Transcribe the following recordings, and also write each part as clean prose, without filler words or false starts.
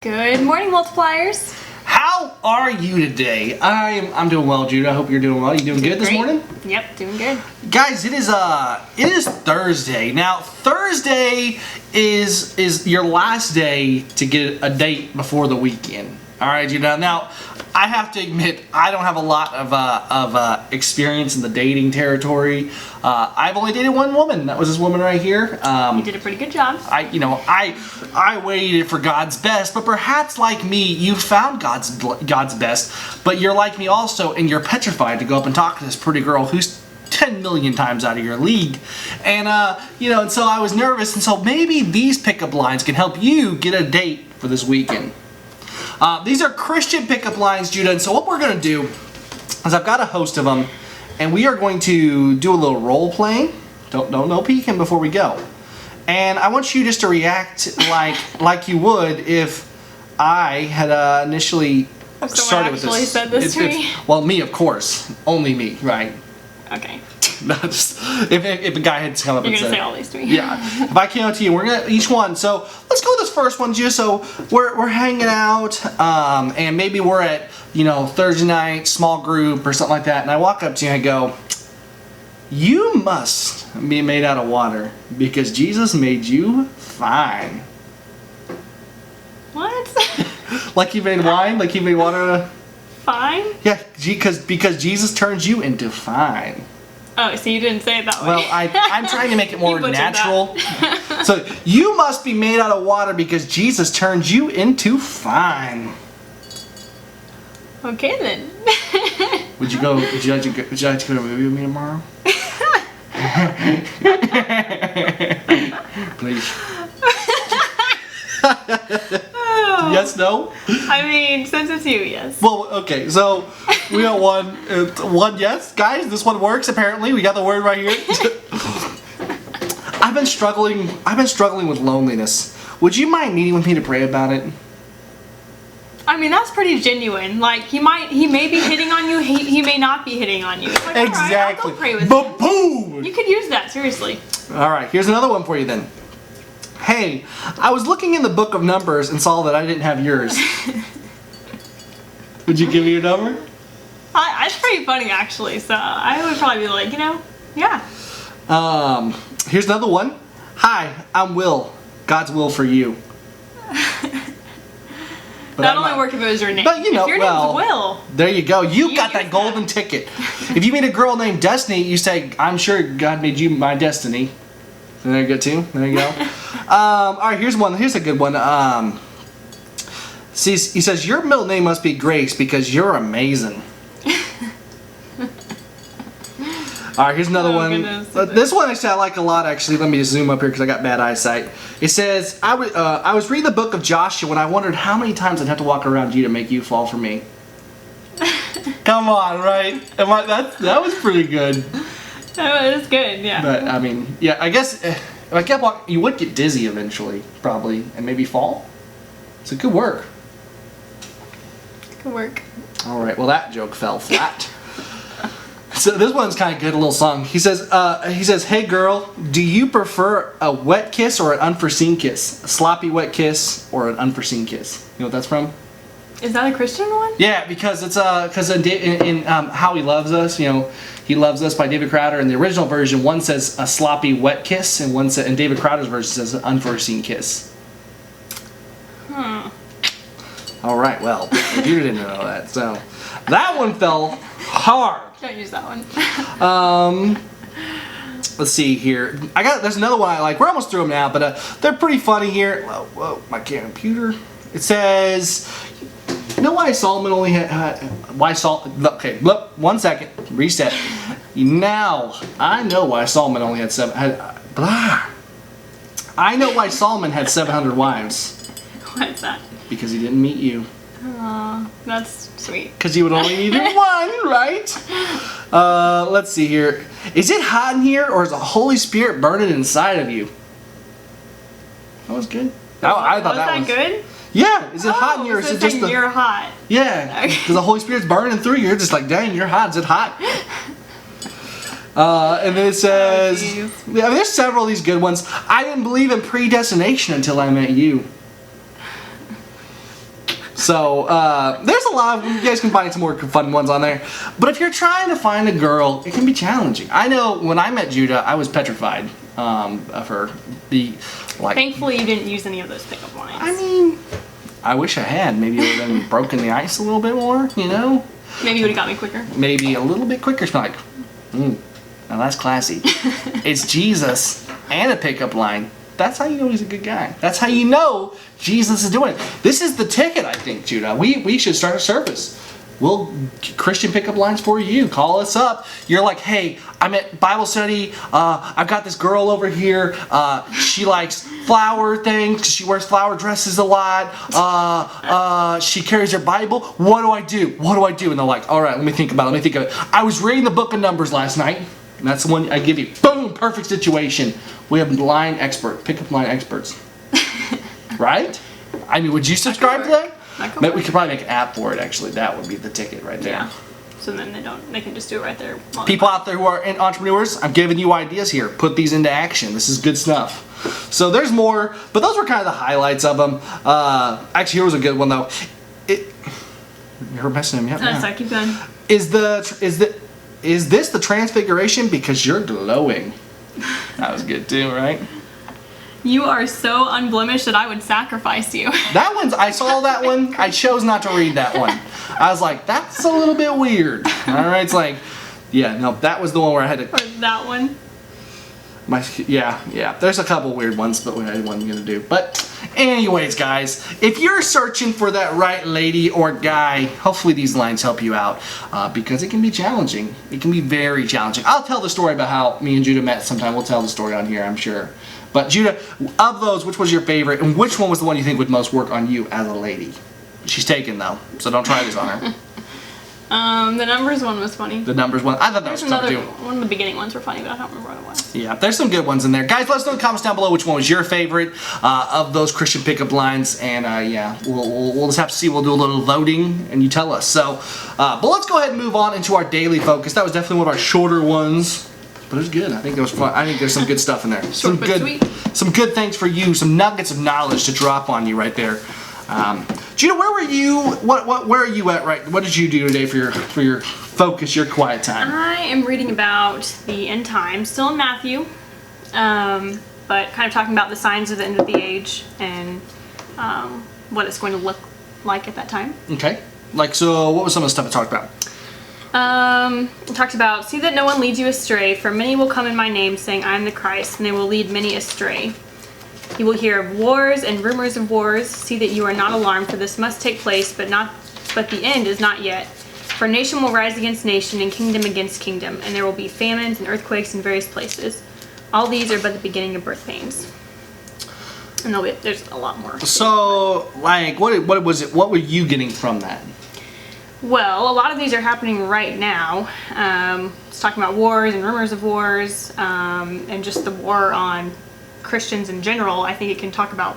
Good morning, Multipliers. How are you today? I'm doing well, Judah. I hope you're doing well. You doing good this morning? Yep, doing good. Guys, it is Thursday. Now, Thursday is your last day to get a date before the weekend. All right, Judah. Now, I have to admit, I don't have a lot of experience in the dating territory. I've only dated one woman. That was this woman right here. You did a pretty good job. I waited for God's best, but perhaps like me, you found God's best, but you're like me also, and you're petrified to go up and talk to this pretty girl who's 10 million times out of your league. And and so I was nervous, and so maybe these pickup lines can help you get a date for this weekend. These are Christian pickup lines, Judah, and so what we're going to do is I've got a host of them, and we are going to do a little role playing. No peeking before we go. And I want you just to react like you would if I had initially started with this. Said this to me? Well, me, of course. Only me, right? Okay. No, just if a guy had come up and said, you're gonna say all these to me. Yeah. If I came out to you, we're gonna each one. So let's go with this first one, just so we're hanging out, and maybe we're at Thursday night small group or something like that, and I walk up to you and I go, "You must be made out of water because Jesus made you fine." What? Like he made wine? Like he made water? Fine? Yeah, because Jesus turns you into fine. Oh, so you didn't say it that way. Well, I'm trying to make it more natural. So, you must be made out of water because Jesus turns you into fine. Okay, then. Would you like to go to a movie with me tomorrow? Please. Yes, no? I mean, since it's you, yes. Well, okay, so we got one yes. Guys, this one works apparently. We got the word right here. I've been struggling with loneliness. Would you mind meeting with me to pray about it? I mean, that's pretty genuine. Like, he may be hitting on you, he may not be hitting on you. It's like, exactly. All right, I'll go pray with Ba-boom! You could use that, seriously. All right, here's another one for you then. Hey, I was looking in the book of Numbers and saw that I didn't have yours. Would you give me your number? That's pretty funny, actually. So I would probably be like, yeah. Here's another one. Hi, I'm Will. God's will for you. That only worked if it was your name. But if your name's Will. There you go. You got that golden ticket. If you meet a girl named Destiny, you say, "I'm sure God made you my destiny." There you go too. There you go. All right, here's one. Here's a good one. He says your middle name must be Grace because you're amazing. All right, here's another one. Goodness. This one actually I like a lot. Actually, let me just zoom up here because I got bad eyesight. It says I was reading the book of Joshua and I wondered how many times I'd have to walk around you to make you fall for me. Come on, right? That was pretty good. That was good, yeah. But I mean, yeah, I guess if I kept walking, you would get dizzy eventually, probably, and maybe fall. So good work. Good work. All right, well that joke fell flat. So this one's kind of good, a little song. He says, "Hey girl, do you prefer a wet kiss or an unforeseen kiss? A sloppy wet kiss or an unforeseen kiss?" You know what that's from? Is that a Christian one? Yeah, because it's in How He Loves Us, He Loves Us by David Crowder. In the original version, one says a sloppy wet kiss, and and David Crowder's version says an unforeseen kiss. All right, well, you didn't know that, so that one fell hard. Don't use that one. Let's see here. There's another one I like. We're almost through them now, but they're pretty funny here. Whoa, my computer. It says, you know why Solomon only had okay, look, 1 second. Reset. Now, I know why Solomon only had I know why Solomon had 700 wives. What's that? Because he didn't meet you. Aw, that's sweet. Because you would only need one, right? Let's see here. Is it hot in here, or is the Holy Spirit burning inside of you? That was good. I thought that was good. Yeah. Is it hot in here, or is it just you're hot? Yeah. Because the Holy Spirit's burning through you. You're just like, dang, you're hot. Is it hot? And then it says, there's several of these good ones. I didn't believe in predestination until I met you. So there's a lot of you guys can find some more fun ones on there. But if you're trying to find a girl, it can be challenging. I know when I met Judah, I was petrified of her. Thankfully, you didn't use any of those pickup lines. I mean, I wish I had. Maybe it would have been broken the ice a little bit more, you know? Maybe you would have got me quicker. Maybe a little bit quicker. It's like, now that's classy. It's Jesus and a pickup line. That's how you know he's a good guy. That's how you know Jesus is doing it. This is the ticket, I think, Judah. We should start a service. We'll Christian pickup lines for you. Call us up. You're like, hey, I'm at Bible study. I've got this girl over here. She likes flower things. She wears flower dresses a lot. She carries her Bible. What do I do? What do I do? And they're like, all right, let me think about it. Let me think of it. I was reading the book of Numbers last night. And that's the one I give you. Boom, perfect situation. We have pickup line experts. Right? I mean, would you subscribe to that? Maybe we could probably make an app for it, actually. That would be the ticket right there. Yeah. So then they can just do it right there. People out there who are entrepreneurs, I'm giving you ideas here. Put these into action. This is good stuff. So there's more, but those were kind of the highlights of them. Actually, here was a good one, though. You're messing me up now. Sorry, keep going. Is this the transfiguration? Because you're glowing. That was good too, right? You are so unblemished that I would sacrifice you. I saw that one. I chose not to read that one. I was like, that's a little bit weird. All right, it's like, yeah, no, that was the one where I had to. Or that one. Yeah. There's a couple weird ones, but I wasn't gonna do. But anyways, guys, if you're searching for that right lady or guy, hopefully these lines help you out because it can be challenging. It can be very challenging. I'll tell the story about how me and Judah met sometime. We'll tell the story on here, I'm sure. But Judah, of those, which was your favorite, and which one was the one you think would most work on you as a lady? She's taken though, so don't try this on her. The Numbers one was funny. The Numbers one, I thought that was tough too. One of the beginning ones were funny, but I don't remember what it was. Yeah, there's some good ones in there. Guys, let us know in the comments down below which one was your favorite of those Christian pickup lines. And yeah, we'll just have to see. We'll do a little voting and you tell us. So, but let's go ahead and move on into our daily focus. That was definitely one of our shorter ones. But it was good. I think it was fun. I think there's some good stuff in there. Some good things for you. Some nuggets of knowledge to drop on you right there. Judah, where were you? Where are you at? Right? What did you do today for your focus, your quiet time? I am reading about the end times, still in Matthew, but kind of talking about the signs of the end of the age and what it's going to look like at that time. Okay. Like, so what was some of the stuff I talked about? It talks about, see that no one leads you astray, for many will come in my name, saying I am the Christ, and they will lead many astray. You will hear of wars and rumors of wars. See that you are not alarmed, for this must take place, but the end is not yet. For nation will rise against nation, and kingdom against kingdom, and there will be famines and earthquakes in various places. All these are but the beginning of birth pains. And there's a lot more. So, like, what was it? What were you getting from that? Well, a lot of these are happening right now. It's talking about wars and rumors of wars, and just the war on Christians in general. I think it can talk about,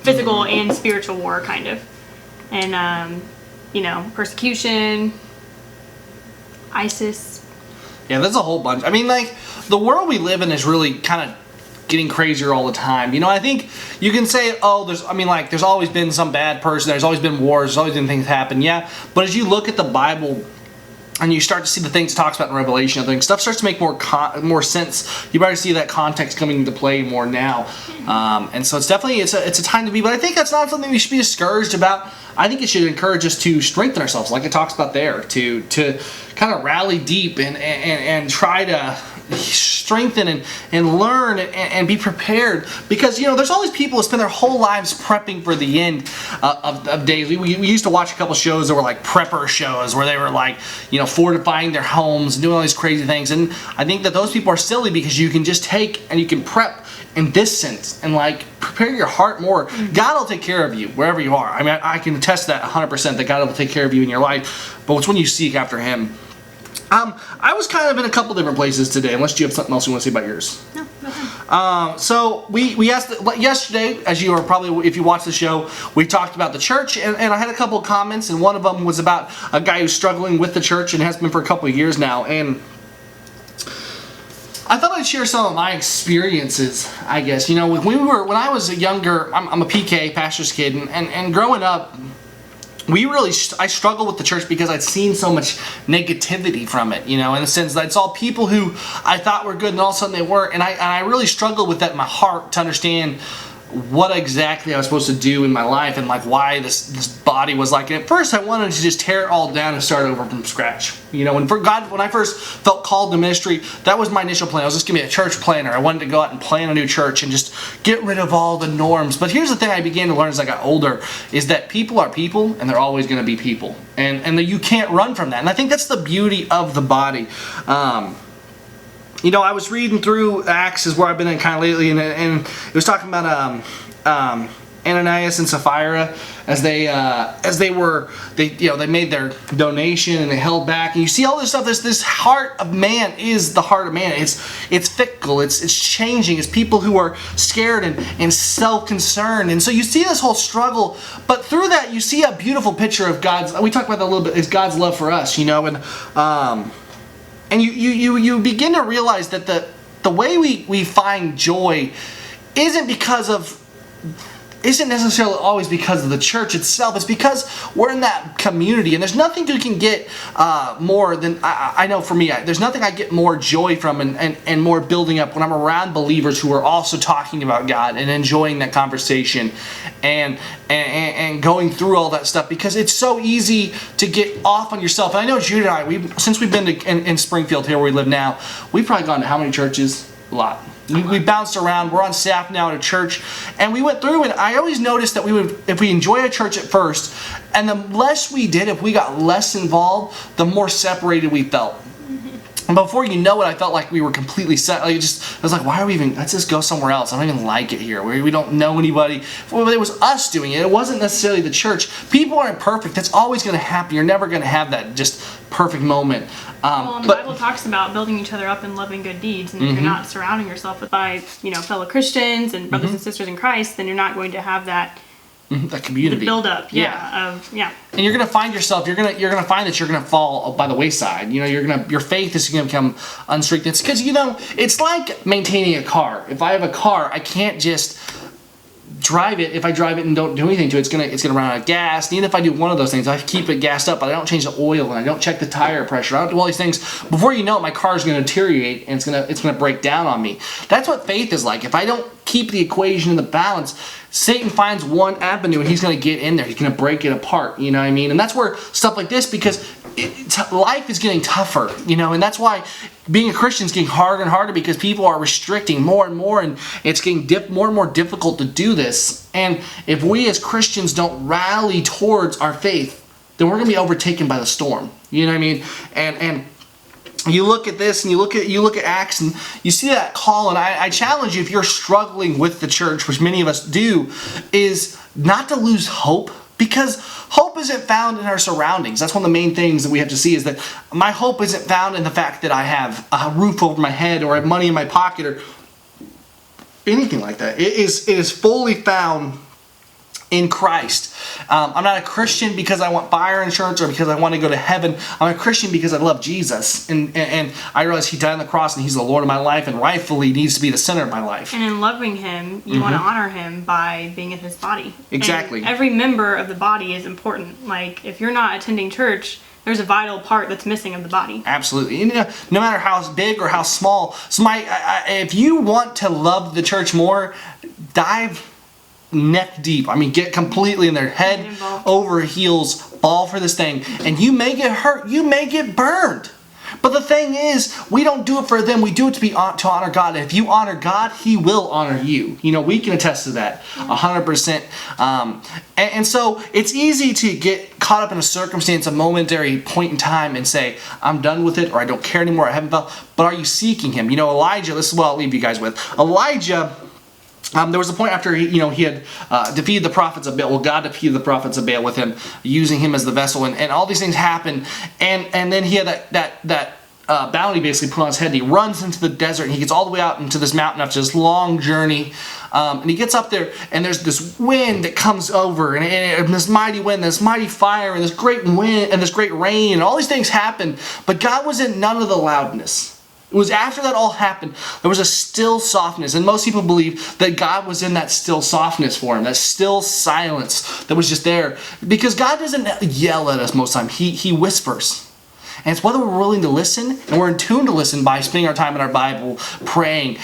physical and spiritual war, kind of. And, persecution, ISIS. Yeah, there's a whole bunch. I mean, like, the world we live in is really kind of getting crazier all the time. I think you can say, there's always been some bad person, there's always been wars, there's always been things happen, yeah. But as you look at the Bible and you start to see the things it talks about in Revelation, I think stuff starts to make more sense. You better see that context coming into play more now. And so it's definitely, it's a time to be, but I think that's not something we should be discouraged about. I think it should encourage us to strengthen ourselves, like it talks about there, to kind of rally deep and try to strengthen and learn and be prepared, because there's all these people who spend their whole lives prepping for the end of days. We used to watch a couple shows that were like prepper shows where they were like fortifying their homes and doing all these crazy things, and I think that those people are silly, because you can just take and you can prep in this sense and like prepare your heart more. God will take care of you wherever you are. I mean, I can attest that 100% that God will take care of you in your life, but it's when you seek after Him. I was kind of in a couple different places today, unless you have something else you want to say about yours. No, go ahead. So we asked yesterday, as you are probably, if you watch the show, we talked about the church, and I had a couple of comments, and one of them was about a guy who's struggling with the church and has been for a couple of years now, and I thought I'd share some of my experiences, I guess. When I was younger, I'm a PK, pastor's kid, and growing up, I struggle with the church because I'd seen so much negativity from it, in the sense that it's all people who I thought were good and all of a sudden they weren't, and I really struggled with that in my heart to understand what exactly I was supposed to do in my life and like why this body was like. And at first I wanted to just tear it all down and start over from scratch. When I first felt called to ministry, that was my initial plan. I was just going to be a church planner. I wanted to go out and plan a new church and just get rid of all the norms. But here's the thing I began to learn as I got older is that people are people and they're always going to be people. And that you can't run from that. And I think that's the beauty of the body. I was reading through Acts is where I've been in kind of lately, and it was talking about Ananias and Sapphira as they made their donation and they held back, and you see all this stuff. This heart of man is the heart of man. It's fickle. It's changing. It's people who are scared and self-concerned, and so you see this whole struggle. But through that, you see a beautiful picture of God's. We talked about that a little bit. Is God's love for us, And you begin to realize that the way we find joy isn't necessarily always because of the church itself. It's because we're in that community, and there's nothing you can get more than I know for me. There's nothing I get more joy from and more building up when I'm around believers who are also talking about God and enjoying that conversation and going through all that stuff, because it's so easy to get off on yourself. And I know Jude and I, since we've been in Springfield here where we live now, we've probably gone to how many churches? A lot. We bounced around. We're on staff now at a church, and we went through, and I always noticed that if we enjoy a church at first, and the less we did, if we got less involved, the more separated we felt. And before you know it, I felt like we were completely set. I was like, why are we even? Let's just go somewhere else. I don't even like it here. We don't know anybody. Well, it was us doing it. It wasn't necessarily the church. People aren't perfect. That's always going to happen. You're never going to have that just perfect moment. The Bible talks about building each other up in loving good deeds, and if you're not surrounding yourself with fellow Christians and brothers and sisters in Christ, then you're not going to have that. That community build up, and you're gonna find yourself. You're gonna find that you're gonna fall by the wayside. Your faith is gonna become unstrengthened. It's because it's like maintaining a car. If I have a car, I can't just drive it. If I drive it and don't do anything to it, it's gonna run out of gas. And even if I do one of those things, I keep it gassed up, but I don't change the oil and I don't check the tire pressure. I don't do all these things. Before you know it, my car is gonna deteriorate and it's gonna break down on me. That's what faith is like. If I don't keep the equation in the balance, Satan finds one avenue and he's going to get in there. He's going to break it apart, you know what I mean? And that's where stuff like this, because life is getting tougher, and that's why being a Christian is getting harder and harder, because people are restricting more and more, and it's getting more and more difficult to do this. And if we as Christians don't rally towards our faith, then we're going to be overtaken by the storm, you know what I mean? And you look at this and you look at Acts and you see that call, and I challenge you, if you're struggling with the church, which many of us do, is not to lose hope, because hope isn't found in our surroundings. That's one of the main things that we have to see, is that my hope isn't found in the fact that I have a roof over my head or I have money in my pocket or anything like that. It is fully found in Christ. I'm not a Christian because I want fire insurance or because I want to go to heaven. I'm a Christian because I love Jesus, and I realize He died on the cross and He's the Lord of my life, and rightfully needs to be the center of my life. And in loving Him, you want to honor Him by being in His body. Exactly. And every member of the body is important. Like, if you're not attending church, there's a vital part that's missing of the body. Absolutely. And, no matter how big or how small. So if you want to love the church more, dive neck deep. I mean, get completely in there, head over heels, fall for this thing, and you may get hurt, you may get burned. But the thing is, we don't do it for them. We do it to honor God. And if you honor God, He will honor you. We can attest to that 100%. And so it's easy to get caught up in a circumstance, a momentary point in time, and say, I'm done with it, or I don't care anymore, I haven't felt. But are you seeking Him? Elijah, this is what I'll leave you guys with. Elijah, there was a point after he had defeated the prophets of Baal. Well, God defeated the prophets of Baal with him, using him as the vessel, and all these things happened. And then he had that bounty basically put on his head, and he runs into the desert, and he gets all the way out into this mountain after this long journey. And he gets up there, and there's this wind that comes over, and this mighty wind, this mighty fire, and this great wind, and this great rain, and all these things happen. But God was in none of the loudness. It was after that all happened, there was a still softness. And most people believe that God was in that still softness for him, that still silence that was just there. Because God doesn't yell at us most of the time. He whispers. And it's whether we're willing to listen, and we're in tune to listen by spending our time in our Bible, praying,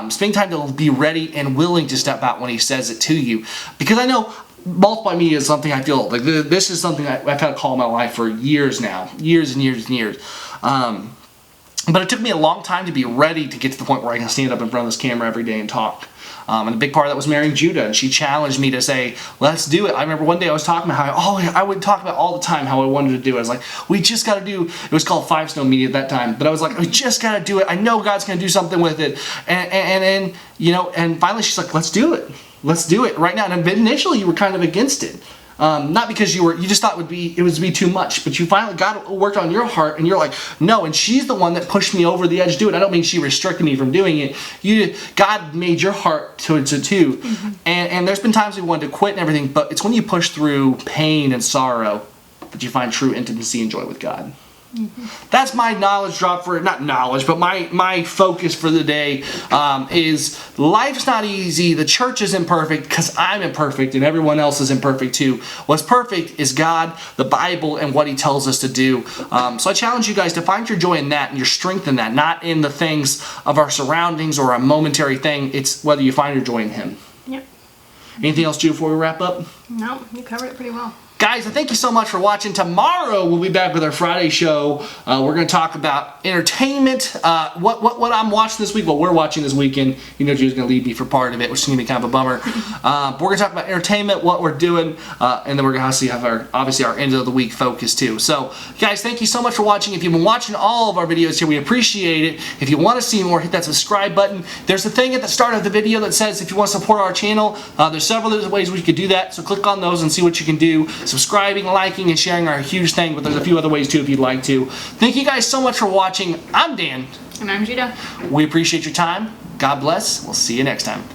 spending time to be ready and willing to step out when he says it to you. Because I know Multiply Me is something I feel like this is something I've had a call in my life for years now. Years and years and years. But it took me a long time to be ready to get to the point where I can stand up in front of this camera every day and talk. And a big part of that was marrying Judah, and she challenged me to say, let's do it. I remember one day I was talking about how I would talk about all the time how I wanted to do it. I was like, we just got to do, it was called Five Stone Media at that time, but I was like, we just got to do it. I know God's going to do something with it. And you know, and finally she's like, let's do it. Let's do it right now. And initially you were kind of against it. Not because you just thought it would be too much, but you finally God worked on your heart, and you're like, no. And she's the one that pushed me over the edge to do it. I don't mean she restricted me from doing it. God made your heart to too. Mm-hmm. And there's been times we wanted to quit and everything, but it's when you push through pain and sorrow that you find true intimacy and joy with God. Mm-hmm. That's my knowledge drop for not knowledge, but my focus for the day is life's not easy. The church isn't perfect because I'm imperfect and everyone else is imperfect too. What's perfect is God, the Bible, and what He tells us to do. So I challenge you guys to find your joy in that and your strength in that, not in the things of our surroundings or a momentary thing. It's whether you find your joy in Him. Yep. Anything else, Ju, before we wrap up? No, you covered it pretty well. Guys, thank you so much for watching. Tomorrow we'll be back with our Friday show. We're going to talk about entertainment. What I'm watching this week, what we're watching this weekend. You know, Jude's going to leave me for part of it, which is going to be kind of a bummer. But we're going to talk about entertainment, what we're doing, and then we're going to have our end of the week focus too. So, guys, thank you so much for watching. If you've been watching all of our videos here, we appreciate it. If you want to see more, hit that subscribe button. There's a thing at the start of the video that says if you want to support our channel, there's several different ways we could do that. So click on those and see what you can do. Subscribing, liking, and sharing are a huge thing, but there's a few other ways too if you'd like to. Thank you guys so much for watching. I'm Dan. And I'm Judah. We appreciate your time. God bless. We'll see you next time.